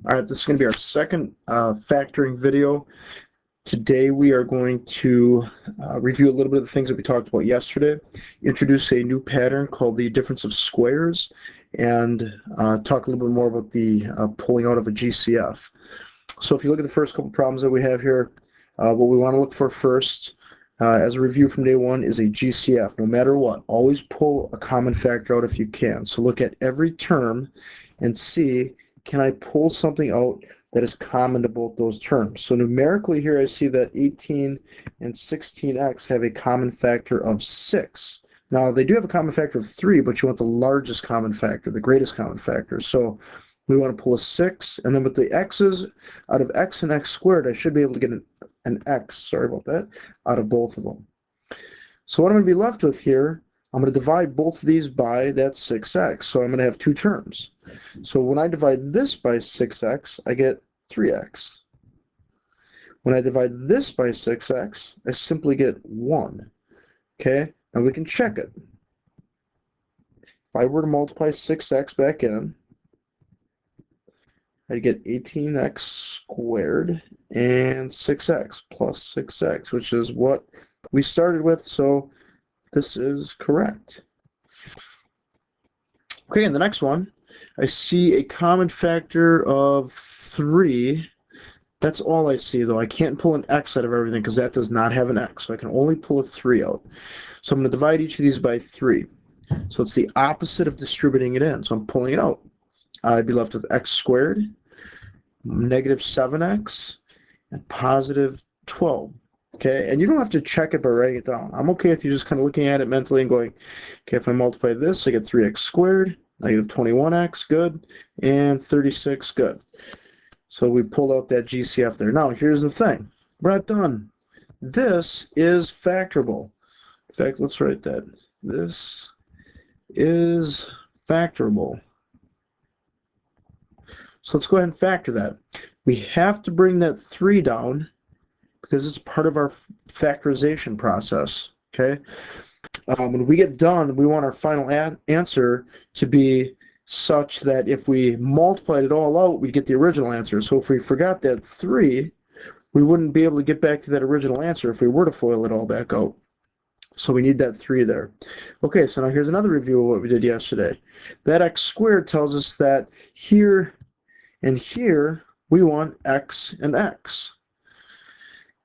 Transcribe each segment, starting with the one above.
All right, this is going to be our second factoring video. Today we are going to review a little bit of the things that we talked about yesterday, introduce a new pattern called the difference of squares, and talk a little bit more about the pulling out of a GCF. So if you look at the first couple problems that we have here, what we want to look for first as a review from day one is a GCF. No matter what, always pull a common factor out if you can. So look at every term and see, can I pull something out that is common to both those terms? So numerically here I see that 18 and 16x have a common factor of 6. Now they do have a common factor of 3, but you want the largest common factor, the greatest common factor. So we want to pull a 6, and then with the x's, out of x and x squared, I should be able to get an x, sorry about that, out of both of them. So what I'm going to be left with here, I'm going to divide both of these by that 6x, so I'm going to have two terms. So when I divide this by 6x, I get 3x. When I divide this by 6x, I simply get 1. Okay, now we can check it. If I were to multiply 6x back in, I'd get 18x squared and 6x plus 6x, which is what we started with, so this is correct. Okay, and the next one, I see a common factor of 3. That's all I see, though. I can't pull an x out of everything because that does not have an x, so I can only pull a 3 out. So I'm going to divide each of these by 3. So it's the opposite of distributing it in, so I'm pulling it out. I'd be left with x squared, negative 7x, and positive 12. Okay, and you don't have to check it by writing it down. I'm okay with you just kind of looking at it mentally and going, okay, if I multiply this, I get 3x squared, negative 21x, good, and 36, good. So we pulled out that GCF there. Now, here's the thing. We're not done. This is factorable. In fact, let's write that. This is factorable. So let's go ahead and factor that. We have to bring that 3 down because it's part of our factorization process, okay? When we get done, we want our final answer to be such that if we multiplied it all out, we'd get the original answer. So if we forgot that 3, we wouldn't be able to get back to that original answer if we were to FOIL it all back out. So we need that 3 there. Okay, so now here's another review of what we did yesterday. That x squared tells us that here and here we want x and x.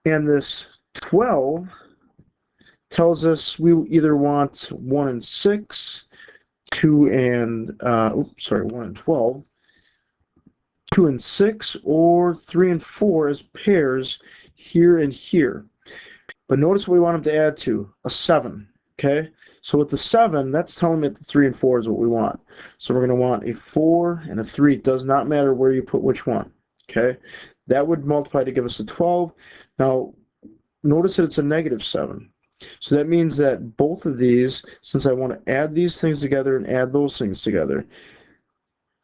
And this 12 tells us we either want 1 and 6, 2 and 1 and 12, 2 and 6, or 3 and 4 as pairs here and here. But notice what we want them to add to, a 7, okay? So with the 7, that's telling me that the 3 and 4 is what we want. So we're going to want a 4 and a 3. It does not matter where you put which one, okay? That would multiply to give us a 12. Now, notice that it's a negative 7. So that means that both of these, since I want to add these things together and add those things together,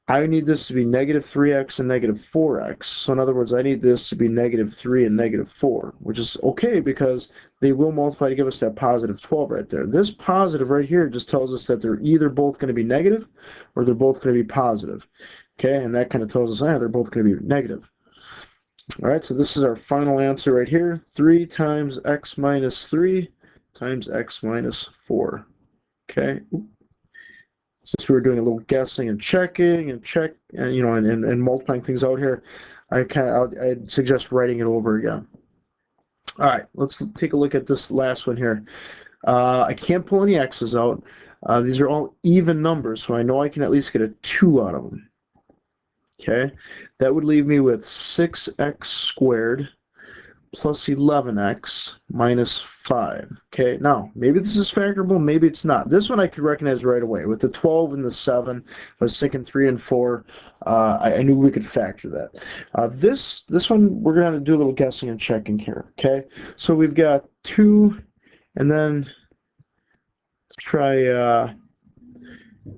I need this to be negative 3x and negative 4x. So in other words, I need this to be negative 3 and negative 4, which is okay because they will multiply to give us that positive 12 right there. This positive right here just tells us that they're either both going to be negative or they're both going to be positive. Okay, and that kind of tells us, they're both going to be negative. All right, so this is our final answer right here. 3 times x minus 3 times x minus 4. Okay. Since we were doing a little guessing and checking and multiplying things out here, I'd suggest writing it over again. All right, let's take a look at this last one here. I can't pull any x's out. These are all even numbers, so I know I can at least get a 2 out of them. Okay, that would leave me with 6x squared plus 11x minus 5. Okay, now, maybe this is factorable, maybe it's not. This one I could recognize right away. With the 12 and the 7, I was thinking 3 and 4. I knew we could factor that. This one, we're going to do a little guessing and checking here. Okay, so we've got 2, and then let's try...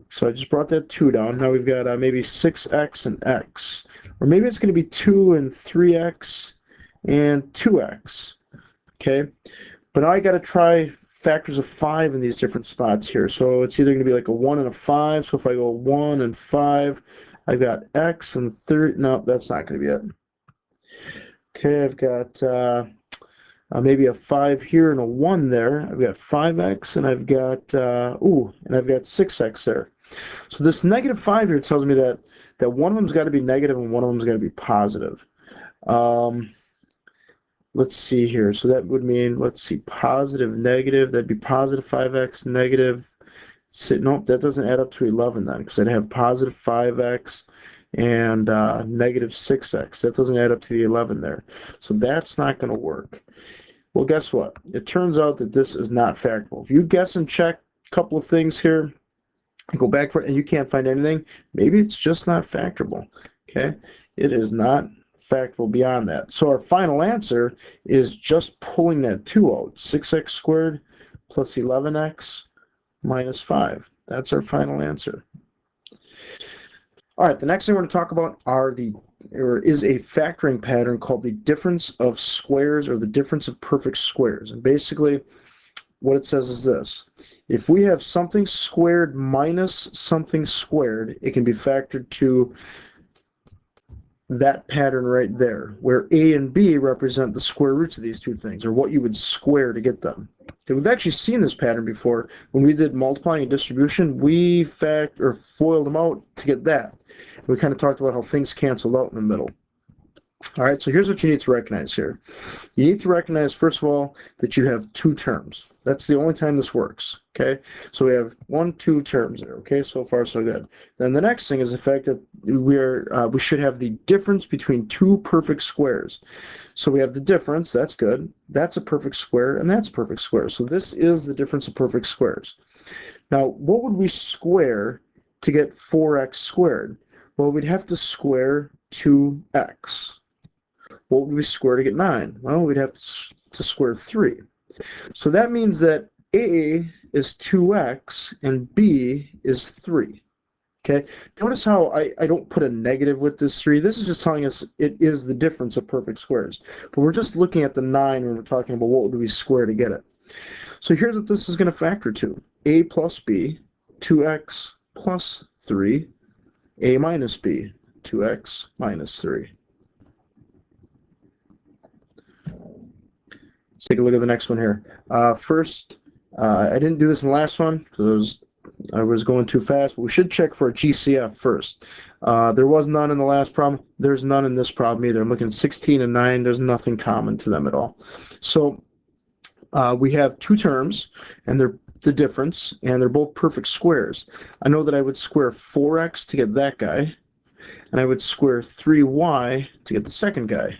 So I just brought that 2 down. Now we've got maybe 6x and x. Or maybe it's going to be 2 and 3x and 2x. Okay? But now I got to try factors of 5 in these different spots here. So it's either going to be like a 1 and a 5. So if I go 1 and 5, I've got x and 30. No, that's not going to be it. Okay, I've got maybe a 5 here and a 1 there. I've got 5x and I've got, and I've got 6x there. So this negative 5 here tells me that one of them's got to be negative and one of them's got to be positive. Let's see here. So that would mean, let's see, positive, negative. That'd be positive 5x, negative. Nope, that doesn't add up to 11 then, because I'd have positive 5x and negative 6x. That doesn't add up to the 11 there. So that's not going to work. Well, guess what? It turns out that this is not factorable. If you guess and check a couple of things here, go back for it, and you can't find anything, maybe it's just not factorable. Okay? It is not factorable beyond that. So our final answer is just pulling that 2 out. 6x squared plus 11x minus 5. That's our final answer. All right, the next thing we're going to talk about is a factoring pattern called the difference of squares, or the difference of perfect squares. And basically, what it says is this. If we have something squared minus something squared, it can be factored to that pattern right there, where a and b represent the square roots of these two things, or what you would square to get them. So we've actually seen this pattern before. When we did multiplying and distribution, we foiled them out to get that. We kind of talked about how things canceled out in the middle. All right, so here's what you need to recognize here. You need to recognize, first of all, that you have two terms. That's the only time this works, okay? So we have 1, 2 terms there, okay? So far, so good. Then the next thing is the fact that we should have the difference between two perfect squares. So we have the difference, that's good. That's a perfect square, and that's a perfect square. So this is the difference of perfect squares. Now, what would we square to get 4x squared? Well, we'd have to square 2x. What would we square to get 9? Well, we'd have to square 3. So that means that a is 2x and b is 3. Okay? Notice how I don't put a negative with this 3. This is just telling us it is the difference of perfect squares. But we're just looking at the 9 when we're talking about what would we square to get it. So here's what this is going to factor to. A plus b, 2x plus 3, a minus b, 2x minus 3. Let's take a look at the next one here. First, I didn't do this in the last one because I was going too fast, but we should check for a GCF first. There was none in the last problem. There's none in this problem either. I'm looking at 16 and 9. There's nothing common to them at all. So we have two terms, and they're the difference, and they're both perfect squares. I know that I would square 4x to get that guy, and I would square 3y to get the second guy.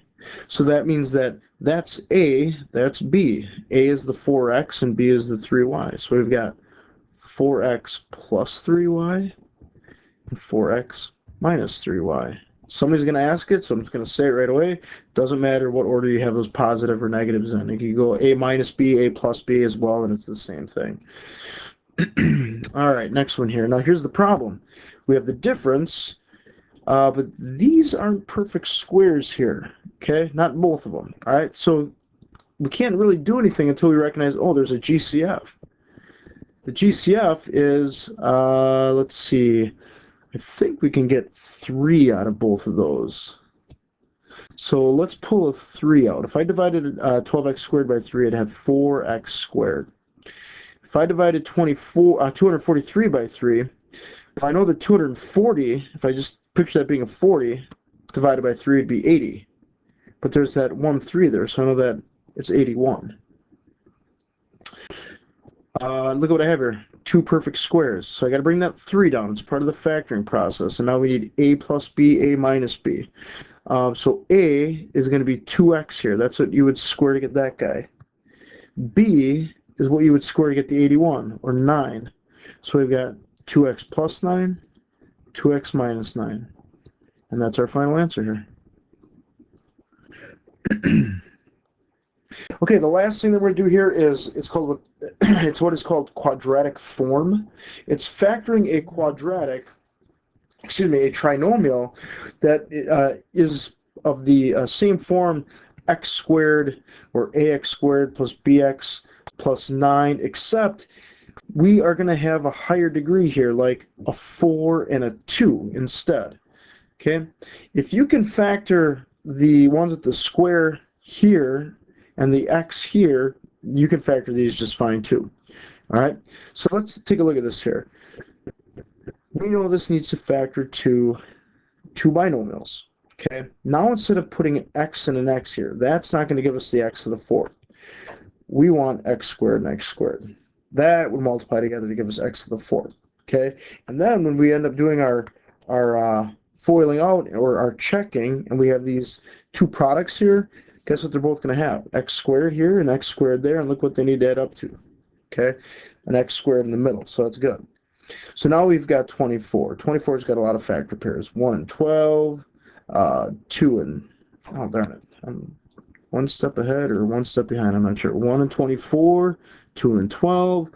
So that means that that's A, that's B. A is the 4x and B is the 3y. So we've got 4x plus 3y and 4x minus 3y. Somebody's going to ask it, so I'm just going to say it right away. Doesn't matter what order you have those positive or negatives in. You can go A minus B, A plus B as well, and it's the same thing. All right, next one here. Now here's the problem. We have the difference, but these aren't perfect squares here. Okay, not both of them. All right, so we can't really do anything until we recognize, oh, there's a GCF. The GCF is, let's see, I think we can get 3 out of both of those. So let's pull a 3 out. If I divided 12x squared by 3, I'd have 4x squared. If I divided 243 by 3, I know that 240, if I just picture that being a 40, divided by 3 would be 80. But there's that 1 3 there, so I know that it's 81. Look at what I have here. 2 perfect squares. So I got to bring that 3 down. It's part of the factoring process. And now we need a plus b, a minus b. So a is going to be 2x here. That's what you would square to get that guy. B is what you would square to get the 81, or 9. So we've got 2x plus 9, 2x minus 9. And that's our final answer here. Okay, the last thing that we're going to do here is it's what is called quadratic form. It's factoring a trinomial that is of the same form, x squared or ax squared plus bx plus 9, except we are going to have a higher degree here, like a 4 and a 2 instead. Okay? If you can factor the ones with the square here and the x here, you can factor these just fine too. All right? So let's take a look at this here. We know this needs to factor to two binomials. Okay? Now instead of putting an x and an x here, that's not going to give us the x to the fourth. We want x squared and x squared. That would multiply together to give us x to the fourth. Okay? And then when we end up doing our foiling out or our checking, and we have these two products here, guess what they're both going to have? X squared here and x squared there, and look what they need to add up to. Okay? An x squared in the middle, so that's good. So now we've got 24. 24's got a lot of factor pairs. 1 and 12, 2 and, oh darn it, I'm one step ahead or one step behind, I'm not sure. 1 and 24, 2 and 12,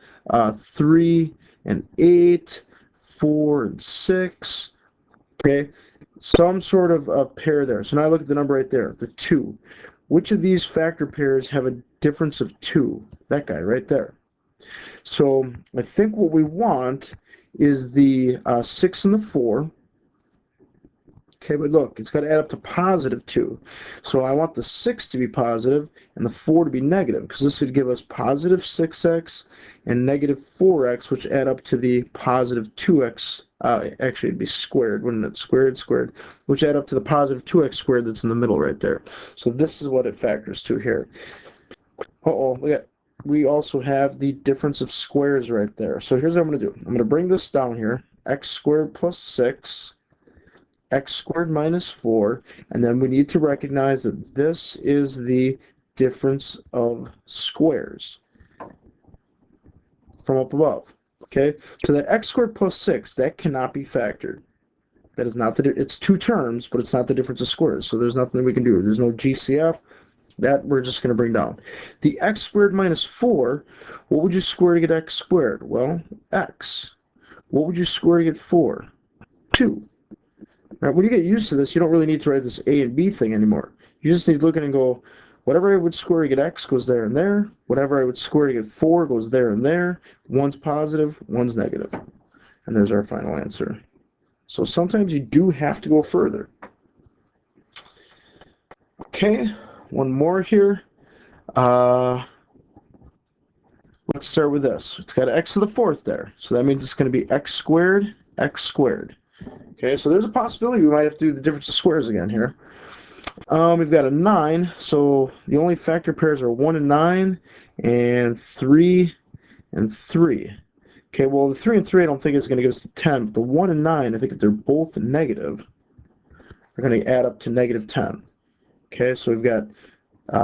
3 and 8, 4 and 6, okay? Some sort of a pair there. So now I look at the number right there, the 2. Which of these factor pairs have a difference of 2? That guy right there. So I think what we want is the 6 and the 4. Okay, but look, it's got to add up to positive 2. So I want the 6 to be positive and the 4 to be negative, because this would give us positive 6x and negative 4x, which add up to the positive 2x. Actually, it'd be squared, wouldn't it? Squared, which add up to the positive 2x squared that's in the middle right there. So this is what it factors to here. Uh-oh, look at. We also have the difference of squares right there. So here's what I'm going to do. I'm going to bring this down here. X squared plus 6, x squared minus 4, and then we need to recognize that this is the difference of squares from up above. Okay, so that x squared plus 6, that cannot be factored. That is not it's two terms, but it's not the difference of squares. So there's nothing that we can do. There's no GCF. That we're just going to bring down. The x squared minus 4, what would you square to get x squared? Well, x. What would you square to get 4? 2. Right, when you get used to this, you don't really need to write this a and b thing anymore. You just need to look at it and go, whatever I would square to get x goes there and there. Whatever I would square to get 4 goes there and there. One's positive, one's negative. And there's our final answer. So sometimes you do have to go further. Okay. One more here. Let's start with this. It's got x to the fourth there. So that means it's going to be x squared, x squared. Okay, so there's a possibility we might have to do the difference of squares again here. We've got a 9, so the only factor pairs are 1 and 9, and 3 and 3. Okay, well, the 3 and 3 I don't think is going to give us the 10, but the 1 and 9, I think if they're both negative, they're going to add up to negative 10. Okay, so we've got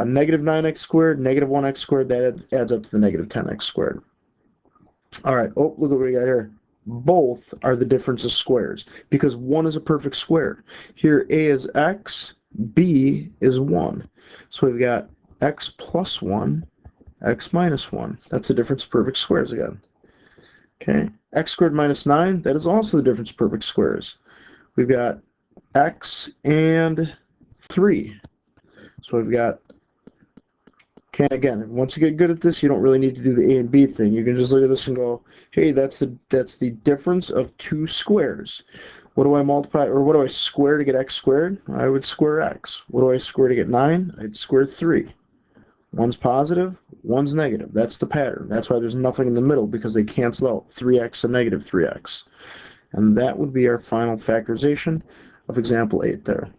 negative 9x squared, negative 1x squared, that adds up to the negative 10x squared. All right, oh, look what we got here. Both are the difference of squares, because 1 is a perfect square. Here, a is x, b is 1. So we've got x plus 1, x minus 1. That's the difference of perfect squares again. Okay, x squared minus 9, that is also the difference of perfect squares. We've got x and 3. So we've got, okay, again, once you get good at this, you don't really need to do the a and b thing. You can just look at this and go, hey, that's the difference of two squares. What do I multiply, or what do I square to get x squared? I would square x. What do I square to get 9? I'd square 3. One's positive, one's negative. That's the pattern. That's why there's nothing in the middle, because they cancel out 3x and negative 3x. And that would be our final factorization of example 8 there.